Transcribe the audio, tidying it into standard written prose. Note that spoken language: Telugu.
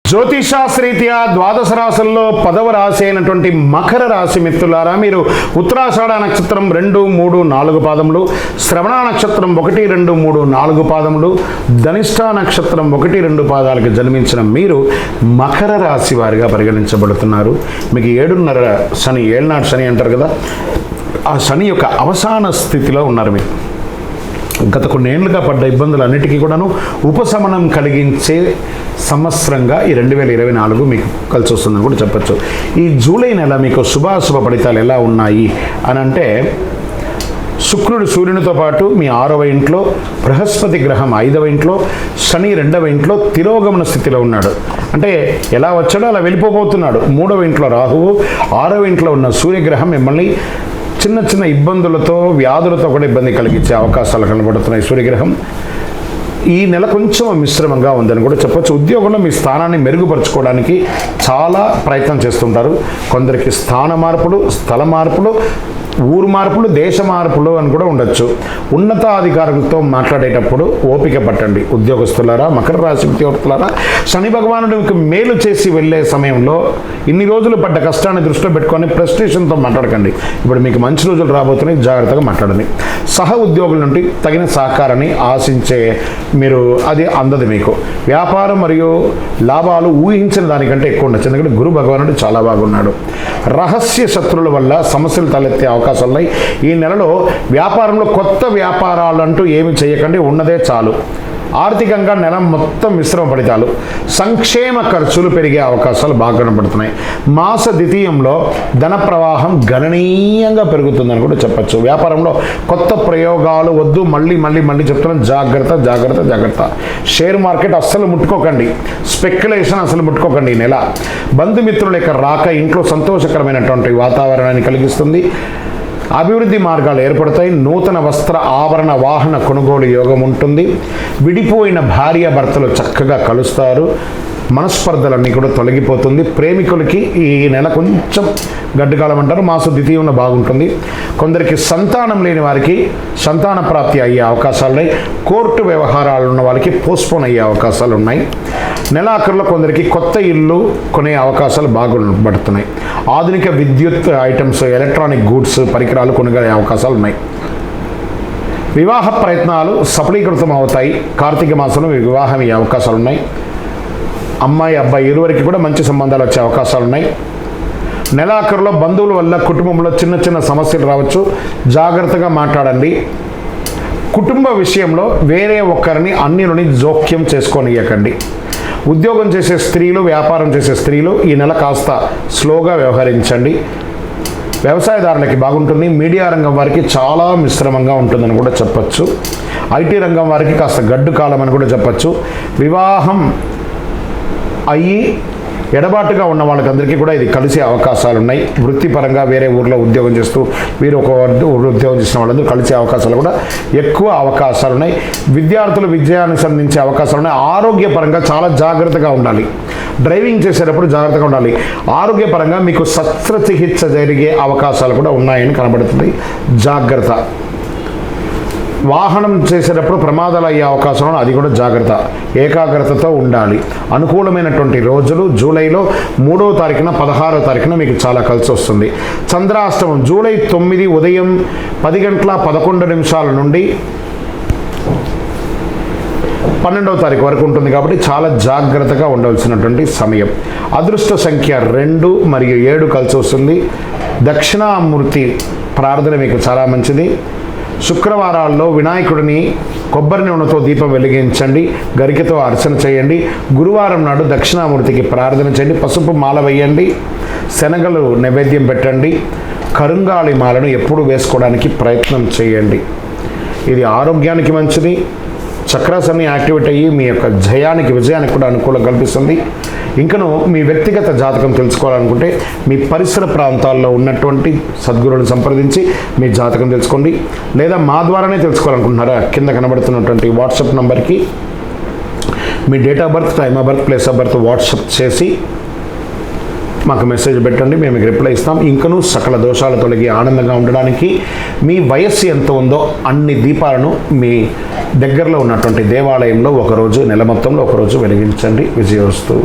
జ్యోతిషాస్త్రీత్యా ద్వాదశ రాశుల్లో 10వ రాశి అయినటువంటి మకర రాశి మిత్రులారా, మీరు ఉత్తరాషాఢ నక్షత్రం 2, 3, 4 పాదములు, శ్రవణ నక్షత్రం 1, 2, 3, 4 పాదములు, ధనిష్ఠ నక్షత్రం 1, 2 పాదాలకు జన్మించిన మీరు మకర రాశి వారిగా పరిగణించబడుతున్నారు. మీకు 7.5 శని, ఏళ్ళనాటి శని అంటారు కదా, ఆ శని యొక్క అవసాన స్థితిలో ఉన్నారు. మీరు గత కొన్నేళ్లుగా పడ్డ ఇబ్బందులన్నిటికీ కూడాను ఉపశమనం కలిగించే సంవత్సరంగా ఈ 2024 మీకు కలిసి వస్తుందని కూడా చెప్పచ్చు. ఈ జూలై నెల మీకు శుభాశుభ ఫలితాలు ఎలా ఉన్నాయి అని అంటే, శుక్రుడు సూర్యునితో పాటు మీ 6వ ఇంట్లో, బృహస్పతి గ్రహం 5వ ఇంట్లో, శని 2వ ఇంట్లో తిరోగమన స్థితిలో ఉన్నాడు. అంటే ఎలా వచ్చాడో అలా వెళ్ళిపోబోతున్నాడు. 3వ ఇంట్లో రాహువు, 6వ ఇంట్లో ఉన్న సూర్యగ్రహం మిమ్మల్ని చిన్న చిన్న ఇబ్బందులతో, వ్యాధులతో కూడా ఇబ్బంది కలిగించే అవకాశాలు కనబడుతున్నాయి. సూర్యగ్రహం ఈ నెల కొంచెం మిశ్రమంగా ఉందని కూడా చెప్పచ్చు. ఉద్యోగంలో మీ స్థానాన్ని మెరుగుపరచుకోవడానికి చాలా ప్రయత్నం చేస్తుంటారు. కొందరికి స్థాన మార్పులు, స్థల మార్పులు, ఊరు మార్పులు, దేశ మార్పులు అని కూడా ఉండొచ్చు. ఉన్నతాధికారులతో మాట్లాడేటప్పుడు ఓపిక పట్టండి ఉద్యోగస్తులారా, మకర రాశి ఉద్యోగస్తులారా. శని భగవానుడు మీకు మేలు చేసి వెళ్ళే సమయంలో ఇన్ని రోజులు పడ్డ కష్టాన్ని దృష్టిలో పెట్టుకొని ప్రెస్టేషన్తో మాట్లాడకండి. ఇప్పుడు మీకు మంచి రోజులు రాబోతున్నాయి, జాగ్రత్తగా మాట్లాడండి. సహ ఉద్యోగుల నుండి తగిన సహకారాన్ని ఆశించే మీరు అది అందదు. మీకు వ్యాపారం మరియు లాభాలు ఊహించిన దానికంటే ఎక్కువ ఉండొచ్చు, ఎందుకంటే గురు భగవానుడు చాలా బాగున్నాడు. రహస్య శత్రువుల వల్ల సమస్యలు తలెత్తే అవకాశాలు ఉన్నాయి. ఈ నెలలో వ్యాపారంలో కొత్త వ్యాపారాలు అంటూ ఏమి చేయకండి, ఉన్నదే చాలు. ఆర్థికంగా నెల మొత్తం మిశ్రమ ఫలితాలు. సంక్షేమ ఖర్చులు పెరిగే అవకాశాలు బాగా కనబడుతున్నాయి. మాస ద్వితీయంలో ధన ప్రవాహం గణనీయంగా పెరుగుతుందని కూడా చెప్పచ్చు. వ్యాపారంలో కొత్త ప్రయోగాలు వద్దు, మళ్ళీ చెప్తున్నాను, జాగ్రత్త. షేర్ మార్కెట్ అస్సలు ముట్టుకోకండి, స్పెక్యులేషన్ అసలు ముట్టుకోకండి. ఈ నెల బంధుమిత్రుల యొక్క రాక ఇంట్లో సంతోషకరమైనటువంటి వాతావరణాన్ని కలిగిస్తుంది. అభివృద్ధి మార్గాలు ఏర్పడతాయి. నూతన వస్త్ర ఆభరణ వాహన కొనుగోలు యోగం ఉంటుంది. విడిపోయిన భార్య భర్తలు చక్కగా కలుస్తారు. మనస్పర్ధలన్నీ కూడా తొలగిపోతుంది. ప్రేమికులకి ఈ నెల కొంచెం గడ్డుకాలం అంటారు, మాస ద్వితీయంలో బాగుంటుంది. కొందరికి సంతానం లేని వారికి సంతాన ప్రాప్తి అయ్యే అవకాశాలు ఉన్నాయి. కోర్టు వ్యవహారాలు ఉన్న వాళ్ళకి పోస్ట్పోన్ అయ్యే అవకాశాలు ఉన్నాయి. నెలాఖరులో కొందరికి కొత్త ఇల్లు కొనే అవకాశాలు బాగుపడుతున్నాయి. ఆధునిక విద్యుత్ ఐటమ్స్, ఎలక్ట్రానిక్ గూడ్స్, పరికరాలు కొనుగోలే అవకాశాలు ఉన్నాయి. వివాహ ప్రయత్నాలు సఫలీకృతం అవుతాయి. కార్తీక మాసంలో వివాహం అయ్యే అవకాశాలు ఉన్నాయి. అమ్మాయి అబ్బాయి ఇరువురికి కూడా మంచి సంబంధాలు వచ్చే అవకాశాలు ఉన్నాయి. నెలాఖరులో బంధువుల వల్ల కుటుంబంలో చిన్న సమస్యలు రావచ్చు, జాగ్రత్తగా మాట్లాడండి. కుటుంబ విషయంలో వేరే ఒక్కరిని అన్యులని జోక్యం చేసుకోనియకండి. ఉద్యోగం చేసే స్త్రీలు, వ్యాపారం చేసే స్త్రీలు ఈ నెల కాస్త స్లోగా వ్యవహరించండి. వ్యవసాయదారులకి బాగుంటుంది. మీడియా రంగం వారికి చాలా మిశ్రమంగా ఉంటుందని కూడా చెప్పచ్చు. ఐటీ రంగం వారికి కాస్త గడ్డు కాలం అని కూడా చెప్పచ్చు. వివాహం అయ్యి ఎడబాటుగా ఉన్న వాళ్ళకందరికీ కూడా ఇది కలిసే అవకాశాలు ఉన్నాయి. వృత్తిపరంగా వేరే ఊర్లో ఉద్యోగం చేస్తూ వీరు ఒక ఉద్యోగం చేసిన వాళ్ళందరూ కలిసే అవకాశాలు కూడా ఎక్కువ అవకాశాలు ఉన్నాయి. విద్యార్థులు విద్యాన్ని సంధించే అవకాశాలు ఉన్నాయి. ఆరోగ్యపరంగా చాలా జాగ్రత్తగా ఉండాలి. డ్రైవింగ్ చేసేటప్పుడు జాగ్రత్తగా ఉండాలి. ఆరోగ్యపరంగా మీకు శస్త్రచికిత్స జరిగే అవకాశాలు కూడా ఉన్నాయని కనబడుతుంది, జాగ్రత్త. వాహనం చేసేటప్పుడు ప్రమాదాలు అయ్యే అవకాశం, అది కూడా జాగ్రత్త. ఏకాగ్రతతో ఉండాలి. అనుకూలమైనటువంటి రోజులు జూలైలో 3వ తారీఖున, 16వ తారీఖున మీకు చాలా కలిసి వస్తుంది. చంద్రాష్టమం జూలై 9 ఉదయం 10:11 నుండి 12వ తారీఖు వరకు ఉంటుంది. కాబట్టి చాలా జాగ్రత్తగా ఉండవలసినటువంటి సమయం. అదృష్ట సంఖ్య 2 మరియు 7 కలిసి వస్తుంది. దక్షిణామూర్తి ప్రార్థన మీకు చాలా మంచిది. శుక్రవారాల్లో వినాయకుడిని కొబ్బరి నూనెతో దీపం వెలిగించండి, గరికతో అర్చన చేయండి. గురువారం నాడు దక్షిణామూర్తికి ప్రార్థన చేయండి, పసుపు మాల వేయండి, శనగలు నైవేద్యం పెట్టండి. కరుంగాళి మాలను ఎప్పుడు వేసుకోవడానికి ప్రయత్నం చేయండి. ఇది ఆరోగ్యానికి మంచిది. చక్రాసన్ని యాక్టివేట్ అయ్యి మీ యొక్క విజయానికి కూడా అనుకూలం కల్పిస్తుంది. ఇంకను మీ వ్యక్తిగత జాతకం తెలుసుకోవాలనుకుంటే మీ పరిసర ప్రాంతాల్లో ఉన్నటువంటి సద్గురువులను సంప్రదించి మీ జాతకం తెలుసుకోండి. లేదా మా ద్వారానే తెలుసుకోవాలనుకుంటున్నారా, కింద కనబడుతున్నటువంటి వాట్సాప్ నంబర్కి మీ date of birth, time of birth, place of birth WhatsApp చేసి మాకు మెసేజ్ పెట్టండి, మేము మీకు రిప్లై ఇస్తాం. ఇంకనూ సకల దోషాలు తొలగి ఆనందంగా ఉండడానికి మీ వయస్సు ఎంత ఉందో అన్ని దీపాలను మీ దగ్గరలో ఉన్నటువంటి దేవాలయంలో ఒకరోజు, నెల మొత్తంలో ఒకరోజు వెలిగించండి. విజయోస్తు.